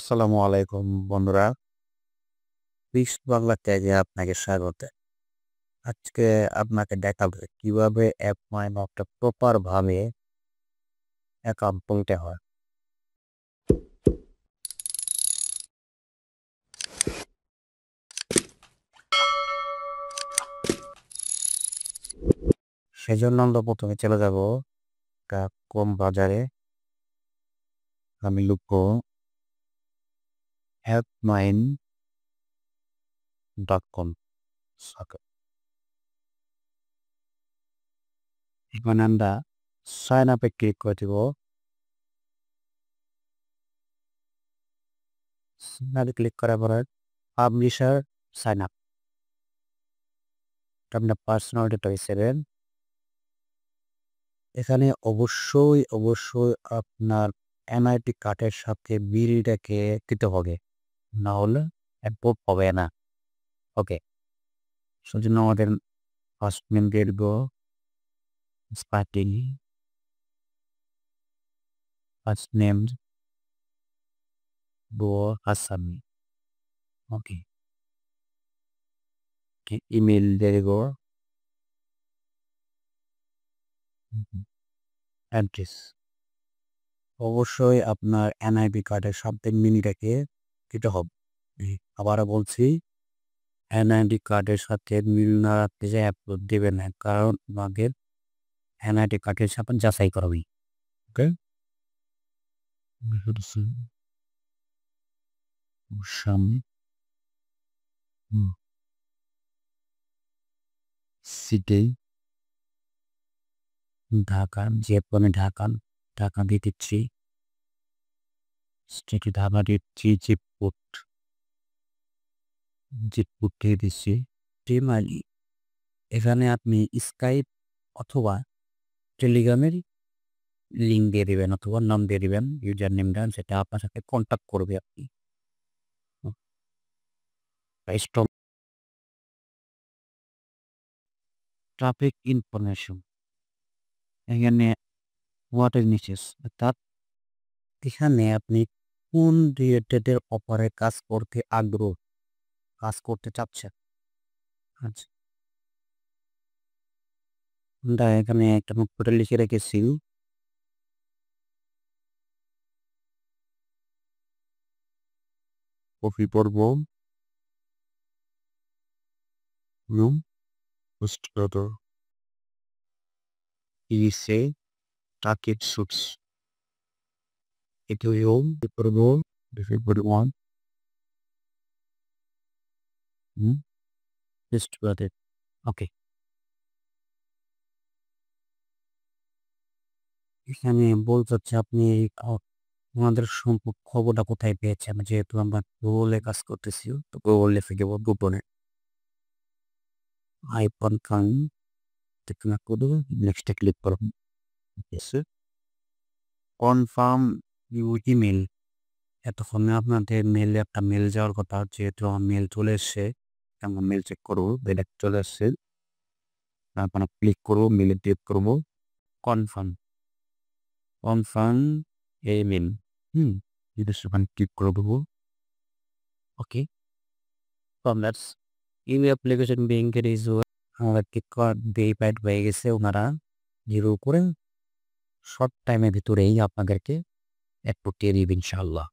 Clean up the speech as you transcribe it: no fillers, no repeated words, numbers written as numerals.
আসসালামু আলাইকুম বন্ধুরা। ফিক্সড বাংলা ট্যাগে আপনাকে স্বাগত। আজকে আপনাকে দেখাবো কিভাবে অ্যাপ মাইনটা প্রপার ভাবে অ্যাকাউন্ট খুলতে হয়। সেজন্য আমরা প্রথমে চলে যাব ক্রোম বাজারে। আমি লিখব appmine.com। এখানে আমরা সাইন আপে ক্লিক করে দিব। সাইন আপে ক্লিক করার পরে পাবলিশার সাইন আপ, আপনার পার্সোনাল ডেটা হিসেবে এখানে অবশ্যই আপনার এনআইডি কার্ডের সাথে বিলটাকে দিতে হবে, না হলে অ্যাপ্রুভ হবে না। ওকে, সেজন্য আমাদের ফার্স্ট নেম দিয়ে দিব স্পার্টিং, ফার্স্ট নেম আসামি। ওকে, ইমেল দিয়ে দিব, অ্যাড্রেস। অবশ্যই আপনার এনআইডি কার্ডের সাথে মিনিটাকে দিতে হবে। আবারও বলছি, এনআইডি কার্ডের সাথে মিল না রাখতে যে অ্যাপ্রুভ দেবে না, কারণ আমাদের এনআইডি কার্ডের সাথে যাচাই করবি। ওকে, সামনে সিটি ঢাকা, যে আমি ঢাকা দিয়ে দিচ্ছি, স্টেটে ঢাকা দিচ্ছি, জিতপুর দিয়ে দিচ্ছি। টিমালি, এখানে আপনি স্কাইপ অথবা টেলিগ্রামের লিঙ্ক দিয়ে দিবেন অথবা নাম দিয়ে দিবেন, ইউজার নেমটা, সেটা আপনার সাথে কন্ট্যাক্ট করবে। আপনি ট্রাফিক ইনফরমেশন, এখানে ওয়াটার নিচেস, অর্থাৎ এখানে আপনি কোন রিলেটেডের অফারে কাজ করতে চাচ্ছেন। আচ্ছা, আমরা এখানে একটা নোট করে লিখে রেখেছি, কপি করব, রুম স্টার্টার ইসে টার্গেট শুটস, এটি হোম করব, ওয়ান টেস্ট করে। ওকে, এখানে বলতে হচ্ছে আপনি আমাদের খবরটা কোথায় পেয়েছেন, যেহেতু আমরা গুগলে কাজ করতেছি, তো গুগল লিখে দেবো গোপনে আইফোন খান করবো, নেক্সটে ক্লিক করব। কনফার্ম ইমেল, এতক্ষণে আপনাদের মেলে একটা মেল যাওয়ার কথা, যেহেতু আমার মেল চলে এসছে, আমার মেল চেক করবো, ডাইরেক্ট চলে আসছে। তারপর ক্লিক করবো, মেলে ক্লিক করবো, কনফার্ম ইমেল, সেখানে ক্লিক করে দেবো। ওকে, কমলার্স ইমেল অ্যাপ্লিকেশন ব্যাংকের আমাদের কার্ড ভেরিফাইড হয়ে গেছে। ওনারা জিরো করে শর্ট টাইমের ভিতরেই আপনাদেরকে অ্যাপ্রুভ দিয়ে দিবে ইনশাআল্লাহ।